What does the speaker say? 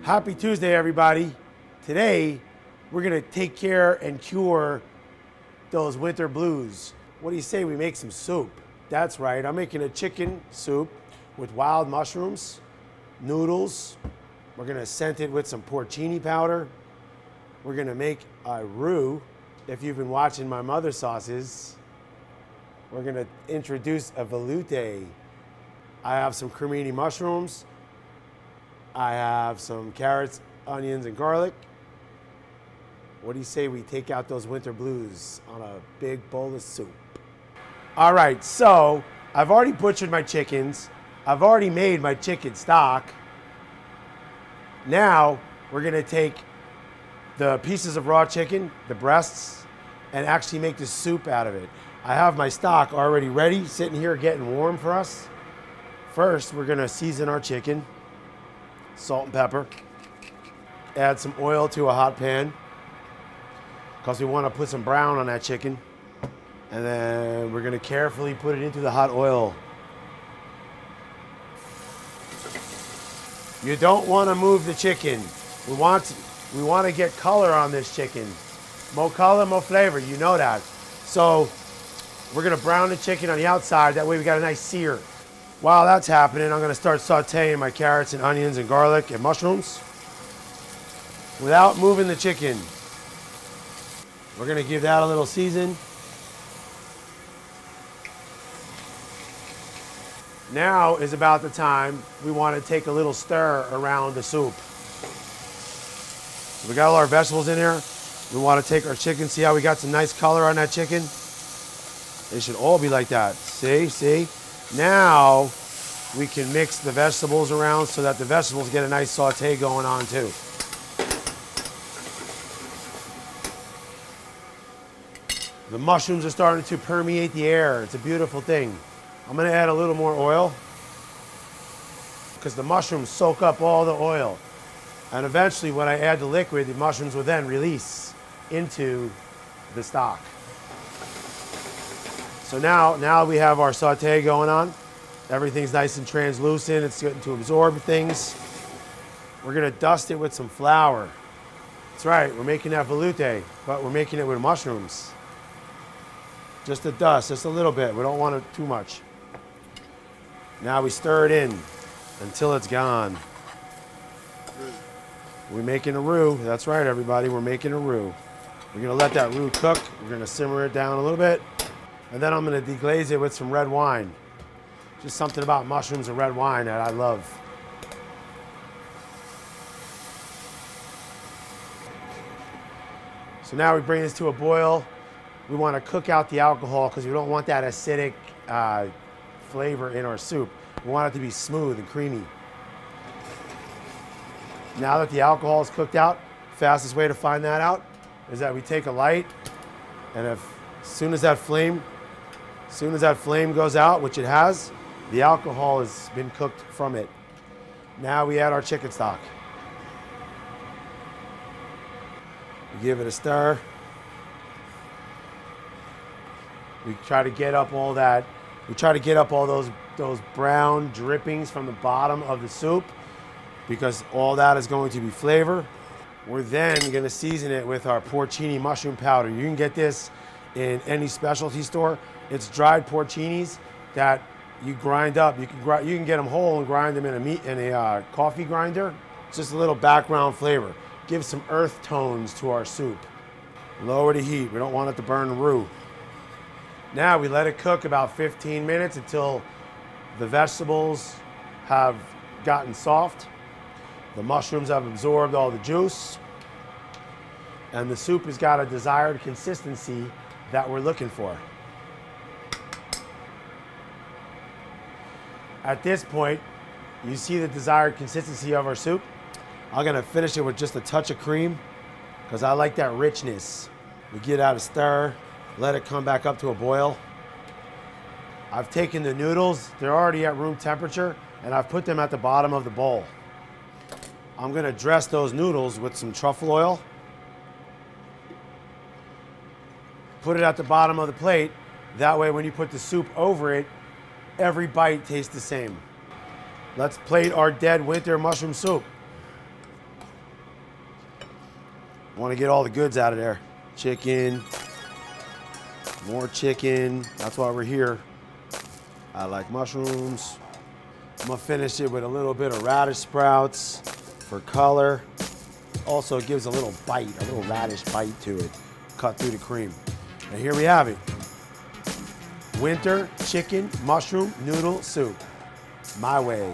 Happy Tuesday, everybody. Today, we're gonna take care and cure those winter blues. What do you say we make some soup? That's right, I'm making a chicken soup with wild mushrooms, noodles. We're gonna scent it with some porcini powder. We're gonna make a roux. If you've been watching my mother sauces, we're gonna introduce a velouté. I have some cremini mushrooms. I have some carrots, onions, and garlic. What do you say we take out those winter blues on a big bowl of soup? All right, so I've already butchered my chickens. I've already made my chicken stock. Now we're gonna take the pieces of raw chicken, the breasts, and actually make the soup out of it. I have my stock already ready, sitting here getting warm for us. First, we're gonna season our chicken, salt and pepper. Add some oil to a hot pan, because we wanna put some brown on that chicken. And then we're gonna carefully put it into the hot oil. You don't wanna move the chicken. We want to get color on this chicken. More color, more flavor, you know that. So we're gonna brown the chicken on the outside, that way we got a nice sear. While that's happening, I'm gonna start sauteing my carrots and onions and garlic and mushrooms without moving the chicken. We're gonna give that a little season. Now is about the time we wanna take a little stir around the soup. We got all our vegetables in here. We wanna take our chicken, see how we got some nice color on that chicken? They should all be like that, see? Now we can mix the vegetables around so that the vegetables get a nice saute going on too. The mushrooms are starting to permeate the air. It's a beautiful thing. I'm gonna add a little more oil because the mushrooms soak up all the oil. And eventually when I add the liquid, the mushrooms will then release into the stock. So now we have our saute going on. Everything's nice and translucent. It's getting to absorb things. We're gonna dust it with some flour. That's right, we're making that velouté, but we're making it with mushrooms. Just a dust, just a little bit. We don't want it too much. Now we stir it in until it's gone. We're making a roux. That's right, everybody, we're making a roux. We're gonna let that roux cook. We're gonna simmer it down a little bit. And then I'm gonna deglaze it with some red wine. Just something about mushrooms and red wine that I love. So now we bring this to a boil. We wanna cook out the alcohol because we don't want that acidic flavor in our soup. We want it to be smooth and creamy. Now that the alcohol is cooked out, fastest way to find that out is that we take a light, and as soon as that flame goes out, which it has, the alcohol has been cooked from it. Now we add our chicken stock. We give it a stir. We try to get up all that. We try to get up all those brown drippings from the bottom of the soup, because all that is going to be flavor. We're then gonna season it with our porcini mushroom powder. You can get this in any specialty store. It's dried porcinis that you grind up. You can get them whole and grind them in a coffee grinder. It's just a little background flavor. Give some earth tones to our soup. Lower the heat. We don't want it to burn the roux. Now we let it cook about 15 minutes until the vegetables have gotten soft. The mushrooms have absorbed all the juice, and the soup has got a desired consistency that we're looking for. At this point, you see the desired consistency of our soup. I'm gonna finish it with just a touch of cream because I like that richness. We get out a stir, let it come back up to a boil. I've taken the noodles, they're already at room temperature, and I've put them at the bottom of the bowl. I'm gonna dress those noodles with some truffle oil. Put it at the bottom of the plate. That way when you put the soup over it, every bite tastes the same. Let's plate our dead winter mushroom soup. Want to get all the goods out of there. Chicken, more chicken. That's why we're here. I like mushrooms. I'm gonna finish it with a little bit of radish sprouts for color. Also gives a little bite, a little radish bite to it, cut through the cream. And here we have it. Winter chicken mushroom noodle soup. My way.